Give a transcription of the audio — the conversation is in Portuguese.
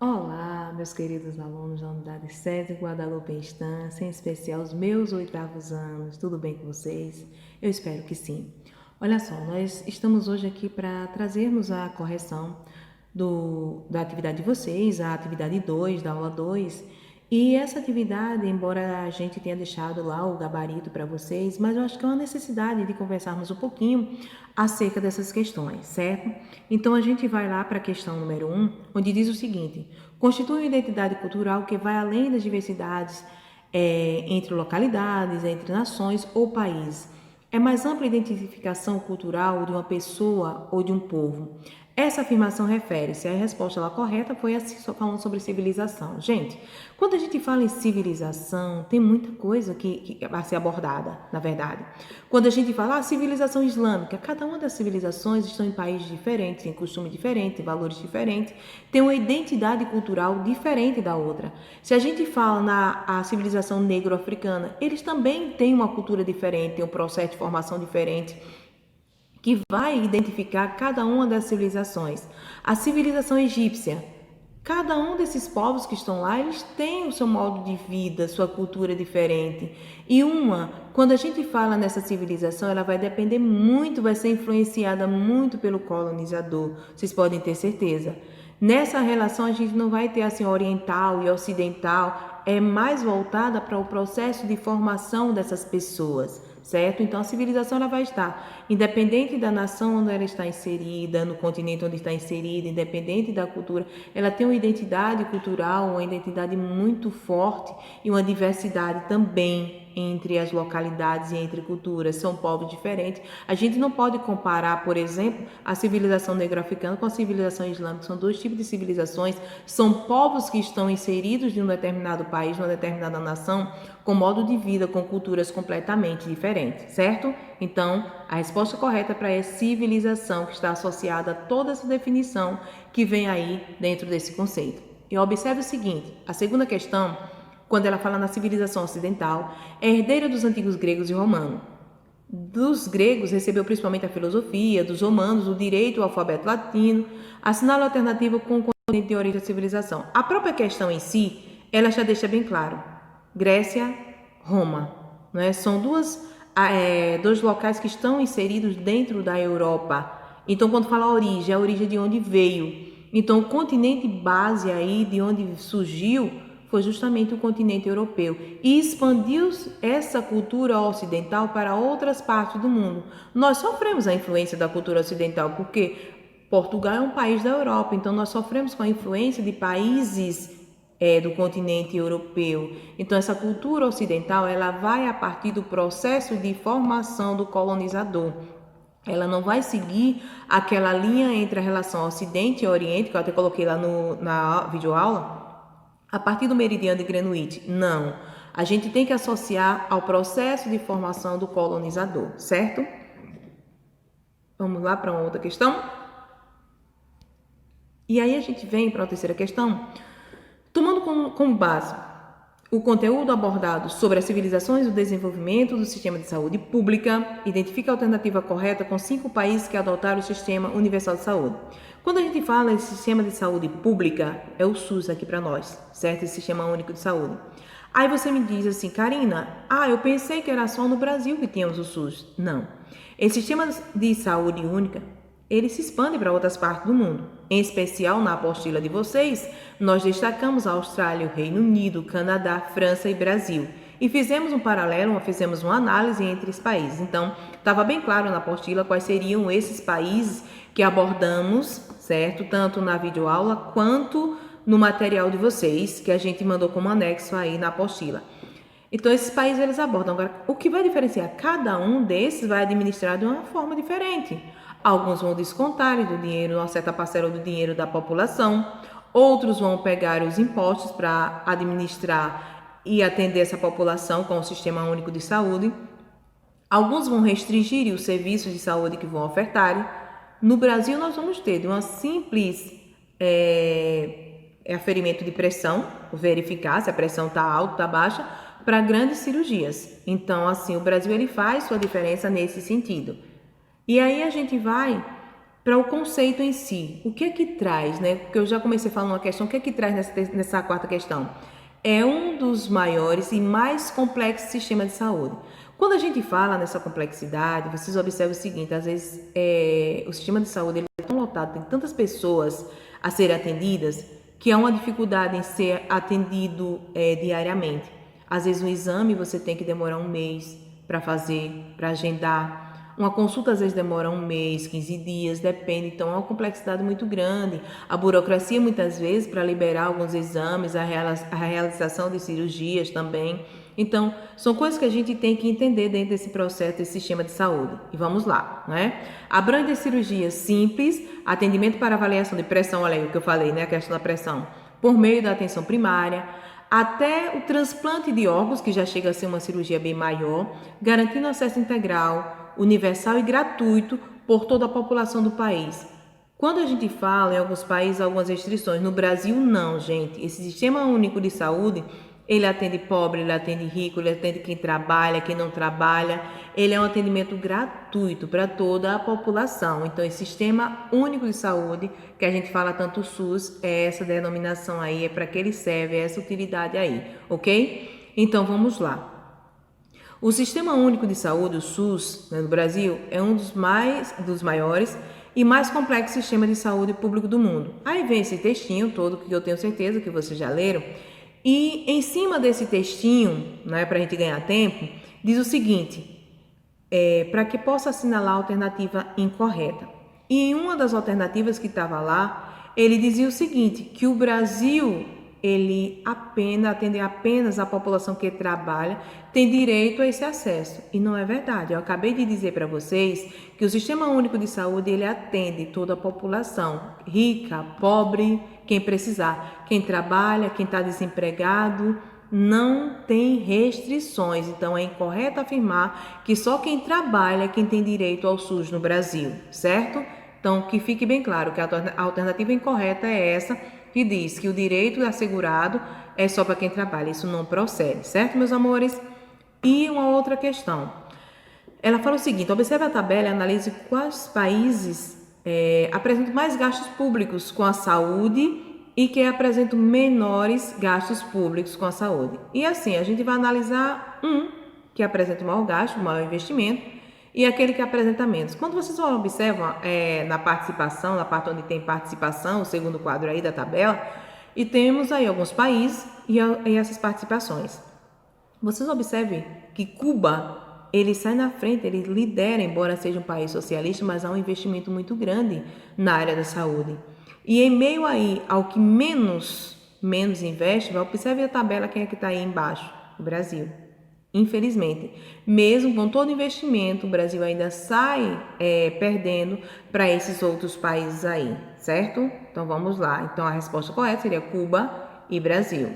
Olá, meus queridos alunos da Unidade 7 Guadalupe Instância, em especial os meus 8º anos. Tudo bem com vocês? Eu espero que sim. Olha só, nós estamos hoje aqui para trazermos a correção da atividade de vocês, a atividade 2, da aula 2. E essa atividade, embora a gente tenha deixado lá o gabarito para vocês, mas eu acho que é uma necessidade de conversarmos um pouquinho acerca dessas questões, certo? Então a gente vai lá para a questão número 1, onde diz o seguinte: constitui uma identidade cultural que vai além das diversidades entre localidades, entre nações ou países. É mais ampla a identificação cultural de uma pessoa ou de um povo. Essa afirmação refere-se, a resposta lá correta foi assim, só falando sobre civilização. Gente, quando a gente fala em civilização, tem muita coisa que vai ser abordada, na verdade. Quando a gente fala civilização islâmica, cada uma das civilizações estão em países diferentes, tem costume diferente, tem valores diferentes, tem uma identidade cultural diferente da outra. Se a gente fala na civilização negro-africana, eles também têm uma cultura diferente, têm um processo de formação diferente, que vai identificar cada uma das civilizações. A civilização egípcia, cada um desses povos que estão lá, eles têm o seu modo de vida, sua cultura diferente. E quando a gente fala nessa civilização, ela vai depender muito, vai ser influenciada muito pelo colonizador, vocês podem ter certeza. Nessa relação a gente não vai ter assim oriental e ocidental, é mais voltada para o processo de formação dessas pessoas, certo? Então a civilização ela vai estar independente da nação onde ela está inserida, no continente onde está inserida, independente da cultura, ela tem uma identidade cultural, uma identidade muito forte e uma diversidade também entre as localidades e entre culturas, são povos diferentes. A gente não pode comparar, por exemplo, a civilização negro-africana com a civilização islâmica, são dois tipos de civilizações, são povos que estão inseridos em um determinado país, numa determinada nação, com modo de vida, com culturas completamente diferentes, certo? Então, a resposta correta para é civilização, que está associada a toda essa definição que vem aí dentro desse conceito. E observe o seguinte, a segunda questão, quando ela fala na civilização ocidental, é herdeira dos antigos gregos e romanos. Dos gregos recebeu principalmente a filosofia, dos romanos o direito ao alfabeto latino, assinala a alternativa com o continente de origem da civilização. A própria questão em si, ela já deixa bem claro. Grécia, Roma, não é? São dois locais que estão inseridos dentro da Europa. Então, quando fala origem, é a origem de onde veio. Então, o continente base aí, de onde surgiu, foi justamente o continente europeu e expandiu essa cultura ocidental para outras partes do mundo. Nós sofremos a influência da cultura ocidental porque Portugal é um país da Europa, então nós sofremos com a influência de países do continente europeu. Então essa cultura ocidental ela vai a partir do processo de formação do colonizador. Ela não vai seguir aquela linha entre a relação Ocidente e Oriente, que eu até coloquei lá na videoaula, a partir do meridiano de Greenwich. Não. A gente tem que associar ao processo de formação do colonizador, certo? Vamos lá para uma outra questão? E aí a gente vem para a terceira questão, tomando como base o conteúdo abordado sobre as civilizações e o desenvolvimento do sistema de saúde pública, identifica a alternativa correta com 5 países que adotaram o Sistema Universal de Saúde. Quando a gente fala em sistema de saúde pública, é o SUS aqui para nós, certo? Esse Sistema Único de Saúde. Aí você me diz assim, Karina, eu pensei que era só no Brasil que tínhamos o SUS. Não. Esse sistema de saúde única, ele se expande para outras partes do mundo. Em especial, na apostila de vocês, nós destacamos a Austrália, o Reino Unido, Canadá, França e Brasil. E fizemos um paralelo, fizemos uma análise entre os países. Então, estava bem claro na apostila quais seriam esses países que abordamos, certo? Tanto na videoaula quanto no material de vocês, que a gente mandou como anexo aí na apostila. Então, esses países eles abordam. Agora, o que vai diferenciar? Cada um desses vai administrar de uma forma diferente. Alguns vão descontar do dinheiro, uma certa parcela do dinheiro da população. Outros vão pegar os impostos para administrar e atender essa população com o Sistema Único de Saúde. Alguns vão restringir os serviços de saúde que vão ofertar. No Brasil, nós vamos ter de uma simples aferimento de pressão, verificar se a pressão está alta, está baixa, para grandes cirurgias. Então, assim, o Brasil ele faz sua diferença nesse sentido. E aí a gente vai para o conceito em si. O que é que traz, né? Porque eu já comecei falando uma questão, o que é que traz nessa quarta questão? É um dos maiores e mais complexos sistemas de saúde. Quando a gente fala nessa complexidade, vocês observam o seguinte, às vezes o sistema de saúde ele é tão lotado, tem tantas pessoas a serem atendidas, que há uma dificuldade em ser atendido diariamente. Às vezes um exame você tem que demorar um mês para fazer, para agendar. Uma consulta às vezes demora um mês, 15 dias, depende. Então é uma complexidade muito grande. A burocracia muitas vezes para liberar alguns exames, a realização de cirurgias também. Então são coisas que a gente tem que entender dentro desse processo, desse sistema de saúde. E vamos lá, né? Abrange cirurgias simples, atendimento para avaliação de pressão, olha aí o que eu falei, né? A questão da pressão, por meio da atenção primária, até o transplante de órgãos, que já chega a ser uma cirurgia bem maior, garantindo acesso integral, universal e gratuito por toda a população do país. Quando a gente fala em alguns países, algumas restrições, no Brasil não, gente. Esse Sistema Único de Saúde, ele atende pobre, ele atende rico, ele atende quem trabalha, quem não trabalha. Ele é um atendimento gratuito para toda a população. Então, esse Sistema Único de Saúde, que a gente fala tanto o SUS, é essa denominação aí, é para que ele serve, é essa utilidade aí, ok? Então, vamos lá. O Sistema Único de Saúde, o SUS, né, no Brasil, é um dos maiores e mais complexos sistemas de saúde público do mundo. Aí vem esse textinho todo, que eu tenho certeza que vocês já leram, e em cima desse textinho, né, para a gente ganhar tempo, diz o seguinte, para que possa assinalar a alternativa incorreta. E em uma das alternativas que estava lá, ele dizia o seguinte, que o Brasil ele atende apenas a população que trabalha, tem direito a esse acesso. E não é verdade. Eu acabei de dizer para vocês que o Sistema Único de Saúde, ele atende toda a população, rica, pobre, quem precisar. Quem trabalha, quem está desempregado, não tem restrições. Então, é incorreto afirmar que só quem trabalha é quem tem direito ao SUS no Brasil, certo? Então, que fique bem claro que a alternativa incorreta é essa, que diz que o direito assegurado é só para quem trabalha. Isso não procede, certo, meus amores? E uma outra questão. Ela fala o seguinte, observe a tabela e analise quais países apresentam mais gastos públicos com a saúde e que apresentam menores gastos públicos com a saúde. E assim, a gente vai analisar que apresenta o maior gasto, o maior investimento, e aquele que apresenta menos. Quando vocês observam na participação, na parte onde tem participação, o segundo quadro aí da tabela, e temos aí alguns países e essas participações. Vocês observem que Cuba, ele sai na frente, ele lidera, embora seja um país socialista, mas há um investimento muito grande na área da saúde. E em meio aí ao que menos investe, observe a tabela, quem é que está aí embaixo? O Brasil. Infelizmente, mesmo com todo investimento, o Brasil ainda sai perdendo para esses outros países aí, certo? Então vamos lá. Então a resposta correta seria Cuba e Brasil.